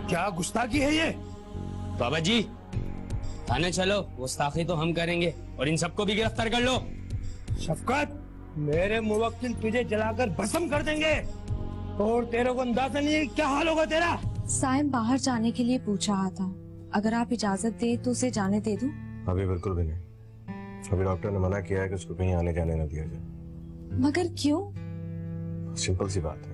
क्या गुस्ताखी है ये? बाबा जी थाने चलो, गुस्ताखी तो हम करेंगे और इन सबको भी गिरफ्तार कर लो। शफकत, मेरे मुवक्किल तुझे जलाकर भस्म कर देंगे और तेरे को अंदाजा नहीं है क्या हाल होगा तेरा। साइम बाहर जाने के लिए पूछ रहा था, अगर आप इजाजत दे तो उसे जाने दे दूं? अभी बिल्कुल भी नहीं। अभी डॉक्टर ने मना किया है कि उसको कहीं आने जाने न दिया जाए। मगर क्यों? सिंपल सी बात है,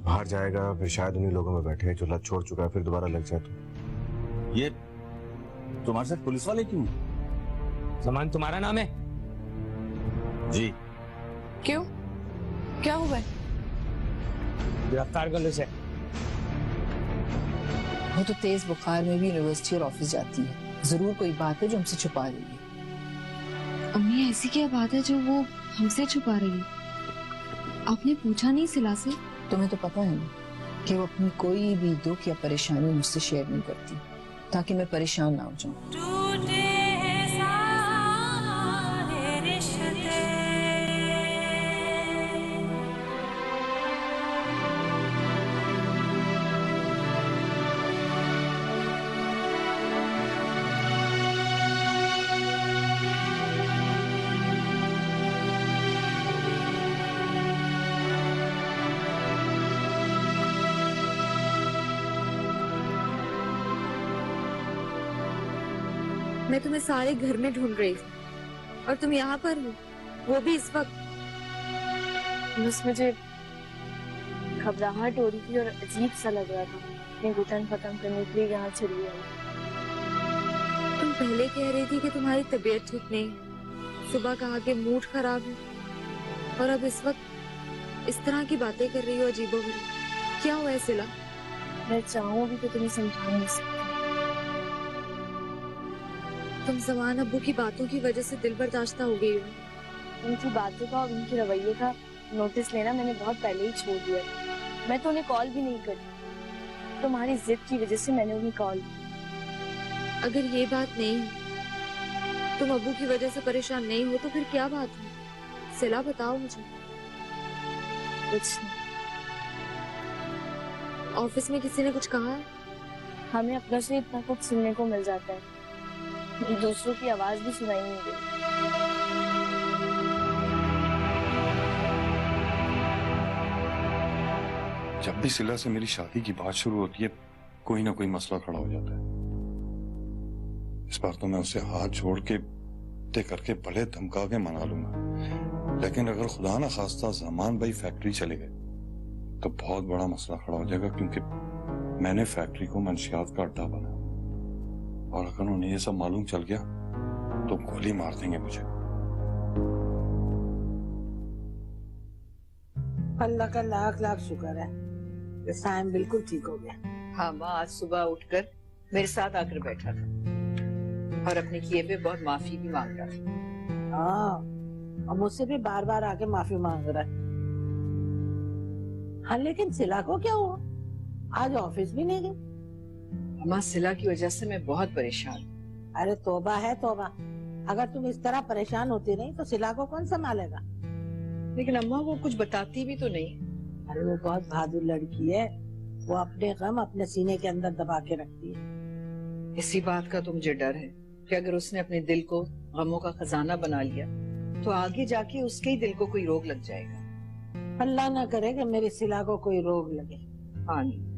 बाहर जाएगा फिर शायद उन्हीं लोगों में बैठे जो लत छोड़ चुका है, फिर दोबारा लग जाए तो। ये तुम्हारे साथ पुलिस वाले क्यों? सामान तुम्हारा नाम है? जी। क्यों, क्या हुआ है? गिरफ्तार कर लो इसे। वो तो तेज बुखार में भी यूनिवर्सिटी और ऑफिस जाती है, जरूर कोई बात है जो हमसे छुपा रही है। अम्मी ऐसी क्या बात है जो वो हमसे छुपा रही है? आपने पूछा नहीं सिला से? तुम्हें तो पता है ना कि वो अपनी कोई भी दुख या परेशानी मुझसे शेयर नहीं करती, ताकि मैं परेशान ना हो जाऊं। मैं तुम्हें सारे घर में ढूंढ रही थी और तुम यहाँ पर हो, वो भी इस वक्त। बस मुझे घबराहट हो रही थी और अजीब सा लग रहा था, अपनी घुटन खत्म करने के लिए यहाँ चली आई। तुम पहले कह रही थी कि तुम्हारी तबीयत ठीक नहीं, सुबह कहा कि मूड खराब है, और अब इस वक्त इस तरह की बातें कर रही हो अजीबोगरीब। क्या हुआ है सिला? मैं चाहूँ भी तो तुम्हें समझा नहीं सकती। तुम जवान अब्बू की बातों की वजह से दिल बर्दाश्ता हो गई हो। उनकी बातों का और उनके रवैये का नोटिस लेना मैंने बहुत पहले ही छोड़ दिया। मैं तो उन्हें कॉल भी नहीं करती, तुम्हारी जिद की वजह से मैंने उन्हें कॉल की। अगर ये बात नहीं है, तुम अब्बू की वजह से परेशान नहीं हो, तो फिर क्या बात है? सिला बताओ मुझे। कुछ नहीं। ऑफिस में किसी ने कुछ कहा है? हमें अपनों से इतना कुछ सुनने को मिल जाता है, दूसरों की आवाज भी सुनाई नहीं देती। जब भी सिला से मेरी शादी की बात शुरू होती है, कोई ना कोई मसला खड़ा हो जाता है। इस बार तो मैं उसे हाथ जोड़ के तय करके भले धमका के मना लूंगा, लेकिन अगर खुदा ना खास्ता ज़मान भाई फैक्ट्री चले गए तो बहुत बड़ा मसला खड़ा हो जाएगा, क्योंकि मैंने फैक्ट्री को मंशियात का अड्डा बनाया और अगर उन्हें ये सब मालूम चल गया तो गोली मार देंगे मुझे। अल्लाह का लाख लाख शुक्र है कि साइम बिल्कुल ठीक हो गया। हाँ माँ, आज सुबह उठकर मेरे साथ आकर बैठा था और अपने किए पे बहुत माफी भी मांग रहा था। हाँ, और मुझसे भी बार बार आके माफी मांग रहा है। हाँ, लेकिन सिला को क्या हुआ? आज ऑफिस भी नहीं गई। अम्मा, सिला की वजह से मैं बहुत परेशान हूँ। अरे तौबा है तौबा, अगर तुम इस तरह परेशान होती नहीं तो सिला को कौन संभालेगा? लेकिन अम्मा वो कुछ बताती भी तो नहीं। अरे वो बहुत बहादुर लड़की है, वो अपने गम अपने सीने के अंदर दबा के रखती है। इसी बात का तो मुझे डर है कि अगर उसने अपने दिल को गमों का खजाना बना लिया तो आगे जाके उसके ही दिल को कोई रोग लग जाएगा। अल्लाह ना करे कि मेरी सिला को कोई रोग लगे। हाँ नहीं।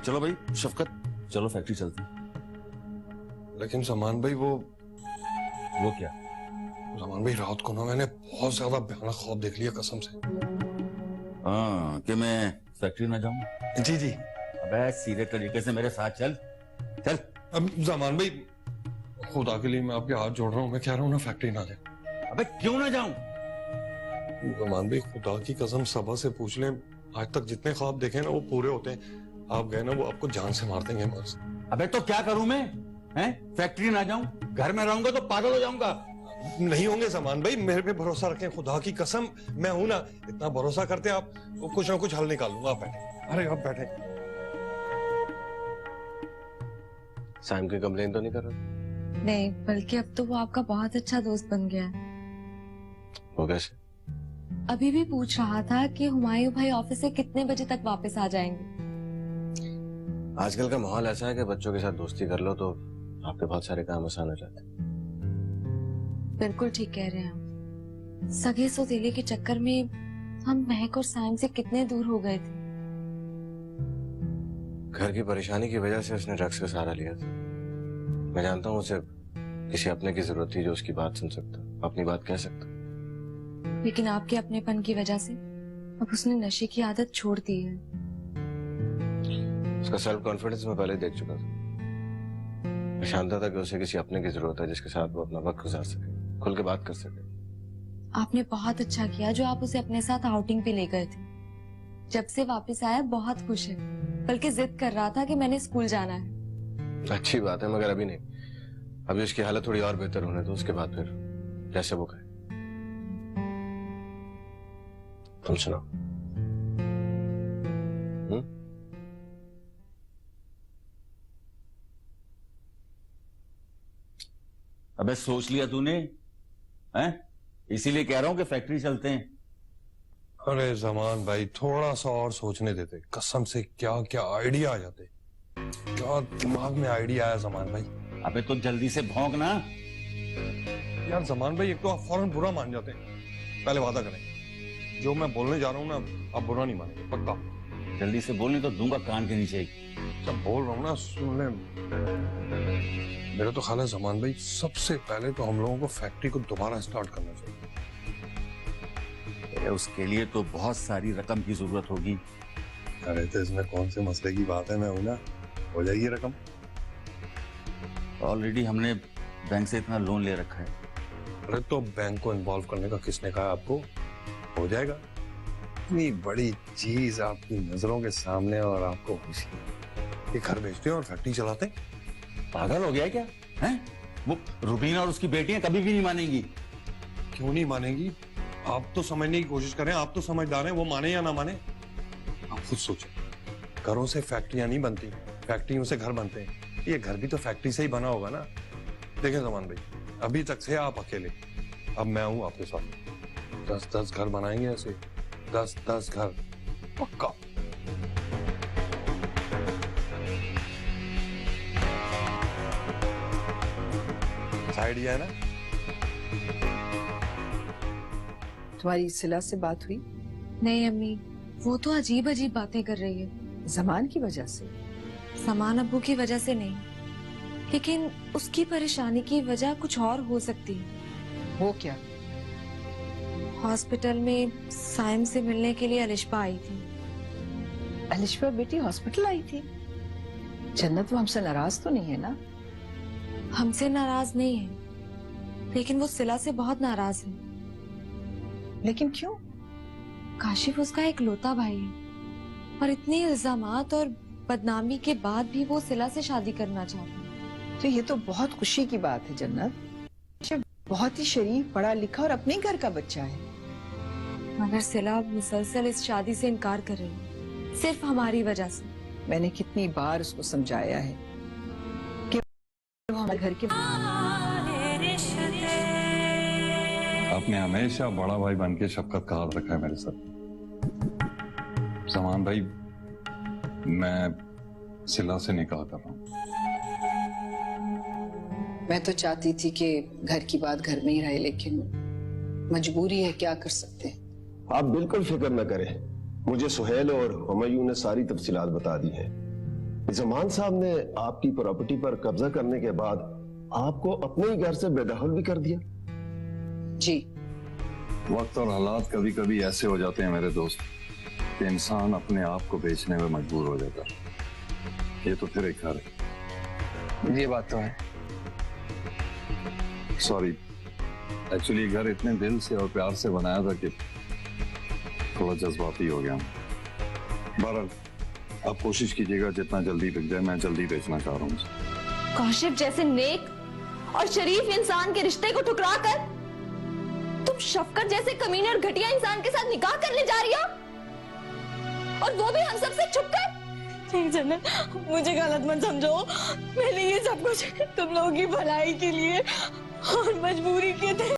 चलो भाई शफकत, चलो फैक्ट्री चलते हैं। लेकिन ज़मान भाई वो क्या? ज़मान भाई, रात को ना मैंने बहुत ज्यादा भयानक ख्वाब देख लिया कसम से। हाँ, कि मैं फैक्ट्री ना जाऊं? जी जी। अबे सीधे तरीके से मेरे साथ चल चल। अब ज़मान भाई, खुदा के लिए मैं आपके हाथ जोड़ रहा हूँ, मैं कह रहा हूँ ना फैक्ट्री ना जाए। अबे क्यों ना जाऊं? ज़मान भाई, खुदा की कसम सबा से पूछ लें, आज तक जितने ख्वाब देखे ना वो पूरे होते हैं। आप गए ना, वो आपको जान से मार देंगे बस। अबे तो क्या करूं मैं? हैं? फैक्ट्री ना जाऊं? घर में रहूंगा तो पागल हो जाऊंगा। नहीं होंगे ज़मान भाई, मेरे पे भरोसा रखें, खुदा की कसम मैं हूं ना, इतना भरोसा करते आप, कुछ ना कुछ हल निकालूंगा। आप बैठे। अरे आप बैठे। साइम की कंप्लेन तो नहीं कर रहा? नहीं, बल्कि अब तो वो आपका बहुत अच्छा दोस्त बन गया है। वो कैसे? अभी भी पूछ रहा था कि हुमायूं भाई ऑफिस से कितने बजे तक वापस आ जाएंगे। आजकल का माहौल ऐसा है कि बच्चों के साथ दोस्ती कर लो तो आपके बहुत सारे काम आसान हो जाते हैं। बिल्कुल ठीक कह रहे हैं आप। सगे सौतेले के चक्कर में हम महक और साइम से कितने दूर हो गए थे। घर की परेशानी की वजह से उसने ड्रग्स का सहारा लिया था। मैं जानता हूँ उसे किसी अपने की जरूरत थी जो उसकी बात सुन सकता, अपनी बात कह सकता। लेकिन आपके अपनेपन की वजह से अब उसने नशे की आदत छोड़ दी है। उसका सेल्फ कॉन्फिडेंस मैं पहले देख चुका था। मैं जानता था कि उसे किसी अपने की जरूरत है जिसके साथ वो अपना वक्त गुजार सके, खुल के बात कर सके। आपने बहुत अच्छा किया जो आप उसे अपने साथ आउटिंग पे ले गए थे। जब से वापस आया बहुत खुश है, बल्कि जिद कर रहा था कि मैंने स्कूल जाना है। अच्छी बात है, मगर अभी नहीं। अभी उसकी हालत थोड़ी और बेहतर होने दो, उसके बाद फिर जैसे वो कहे। तुम सुनाओ। अबे सोच लिया तूने? हैं? इसीलिए कह रहा हूं कि फैक्ट्री चलते हैं। अरे जमान भाई, थोड़ा सा और सोचने देते। कसम से क्या क्या आइडिया आ जाते। क्या दिमाग में आइडिया आया जमान भाई। अबे तो जल्दी से भौंक ना। यार जमान भाई, एक तो आप फौरन बुरा मान जाते हैं। पहले वादा करें, जो मैं बोलने जा रहा हूँ ना, आप बुरा नहीं मानेंगे, पक्का। जल्दी से बोल, नहीं तो दूंगा कान के नीचे। जब बोल रहा हूँ ना, सुन ले। मेरा तो ख्याल है जमान भाई, सबसे पहले तो हम लोगों को फैक्ट्री को दोबारा स्टार्ट करना चाहिए। उसके लिए तो बहुत सारी रकम की जरूरत होगी। अरे तो इसमें कौन से मसले की बात है, मैं हूं ना, हो जाएगी रकम। ऑलरेडी हमने बैंक से इतना लोन ले रखा है। अरे तो बैंक को इन्वॉल्व करने का किसने कहा आपको? हो जाएगा। इतनी बड़ी चीज आपकी नजरों के सामने और आपको खुशी। ये घर बेचते हैं और फैक्ट्री चलाते हैं। पागल हो गया क्या? हैं? वो रुबीना और उसकी बेटियां कभी भी नहीं मानेंगी। क्यों नहीं मानेंगी? आप तो समझने की कोशिश करें, आप तो समझदार हैं, वो माने या ना माने आप खुद सोचें। घरों से फैक्ट्रियां नहीं बनती, फैक्ट्रियों से घर बनते हैं। ये घर भी तो फैक्ट्री से ही बना होगा ना। देखें जमान भाई, अभी तक थे आप अकेले, अब मैं हूं आपके साथ। 10-10 घर बनाएंगे ऐसे, 10-10 घर पक्का। आइडिया है ना? तुम्हारी सिला से बात हुई? नहीं अम्मी, वो तो अजीब अजीब बातें कर रही है। जमान की वजह से? समान अब्बू की वजह से नहीं, लेकिन उसकी परेशानी की वजह कुछ और हो सकती है। वो क्या? हॉस्पिटल में साइम से मिलने के लिए अलिशबा आई थी। अलिशबा बेटी हॉस्पिटल आई थी? जन्नत वो हमसे नाराज तो नहीं है ना? हमसे नाराज नहीं है, लेकिन वो सिला से बहुत नाराज है। लेकिन क्यों? काशिफ उसका एक लौता भाई है और इतने इल्जामात और बदनामी के बाद भी वो सिला से शादी करना चाहता है। तो ये तो बहुत खुशी की बात है जन्नत। बहुत ही शरीफ, पढ़ा लिखा और अपने घर का बच्चा है। मगर सिला मुसलसल इस शादी से इनकार कर रही है, सिर्फ हमारी वजह से। मैंने कितनी बार उसको समझाया है कि वो हमारे घर के। आपने हमेशा बड़ा भाई बन के शफकत का हाल रखा है मेरे साथ। समान भाई, मैं सिला से निकाह कर रहा हूँ। मैं तो चाहती थी कि घर की बात घर में ही रहे, लेकिन मजबूरी है, क्या कर सकते हैं। आप बिल्कुल फिक्र न करें, मुझे सुहेल और हुमायूं ने सारी तफसीलात बता दी हैं। जमान साहब ने आपकी प्रॉपर्टी पर कब्जा करने के बाद आपको अपने ही घर से बेदखल भी कर दिया। जी। वक्त और हालात कभी कभी ऐसे हो जाते हैं मेरे दोस्त कि इंसान अपने आप को बेचने में मजबूर हो जाता है। ये तो फिर एक घर है। ये बात तो है। सॉरी, एक्चुअली घर इतने दिल से और प्यार से बनाया था कि थोड़ा जज्बाती हो गया। बहरहाल आप कोशिश कीजिएगा जितना जल्दी बिक जाए, मैं जल्दी बेचना चाह रहा हूँ। काशिफ जैसे नेक और शरीफ इंसान के रिश्ते को ठुकरा कर तुम शफकत जैसे कमीने और घटिया इंसान के साथ निकाह करने जा रही हो, और वो भी हम सबसे छुपकर। नहीं जन्नत, मुझे गलत मत समझो। मैंने ये सब कुछ तुम लोगों की भलाई के लिए और मजबूरी के थे।